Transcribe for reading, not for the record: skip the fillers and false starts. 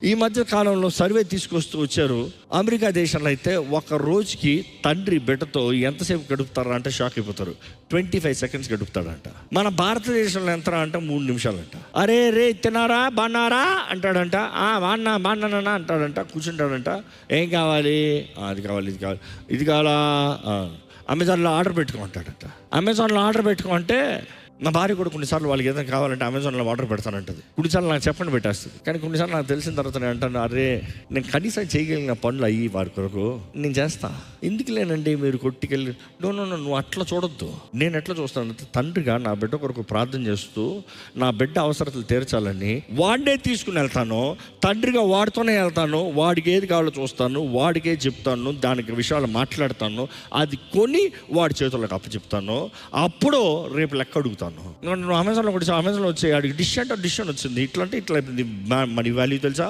ఈ మధ్య కాలంలో సర్వే తీసుకొస్తూ వచ్చారు. అమెరికా దేశంలో అయితే ఒక రోజుకి తండ్రి బిడ్డతో ఎంతసేపు గడుపుతారా అంటే షాక్ అయిపోతారు. 25 సెకండ్స్ గడుపుతాడంట. మన భారతదేశంలో ఎంత అంటే 3 నిమిషాలంట. అరే రే తిన్నారా బాన్నారా అంటాడంట. బాన్నానా అంటాడంట. కూర్చుంటాడంట. ఏం కావాలి? అది కావాలి, ఇది కావాలి, ఇది కావాలా, అమెజాన్లో ఆర్డర్ పెట్టుకోమంటాడంట. అమెజాన్లో ఆర్డర్ పెట్టుకోమంటే నా భార్య కూడా కొన్నిసార్లు వాళ్ళకి ఏదైనా కావాలంటే అమెజాన్లో ఆర్డర్ పెడతానంటది. కొన్నిసార్లు నాకు చెప్పండి పెట్టేస్తుంది. కానీ కొన్నిసార్లు నాకు తెలిసిన తర్వాత నేను అంటాను, అరే నేను కనీసం చేయగలిగిన పనులు అయ్యి వారి కొరకు నేను చేస్తా. ఎందుకు లేనండి మీరు కొట్టుకెళ్ళి నువ్వు అట్లా చూడొద్దు. నేను ఎట్లా చూస్తాను, తండ్రిగా నా బిడ్డ కొరకు ప్రార్థన చేస్తూ నా బిడ్డ అవసరతలు తీర్చాలని వాడినే తీసుకుని వెళ్తాను. తండ్రిగా వాడితోనే వెళ్తాను. వాడికి ఏది కావాలో చూస్తాను, వాడికే చెప్తాను, దానికి విషయాలు మాట్లాడతాను, అది కొని వాడి చేతులకు అప్పచెప్తాను. అప్పుడు రేపు లెక్క అడుగుతాను. నువ్వు అమెజాన్లో వచ్చి అమెజాన్లో వచ్చి అడిగి డిష్ అంటే డిష్ అని వచ్చింది, ఇట్లా అంటే ఇట్లా అయిపోయింది. మనీ వాల్యూ తెలుసా?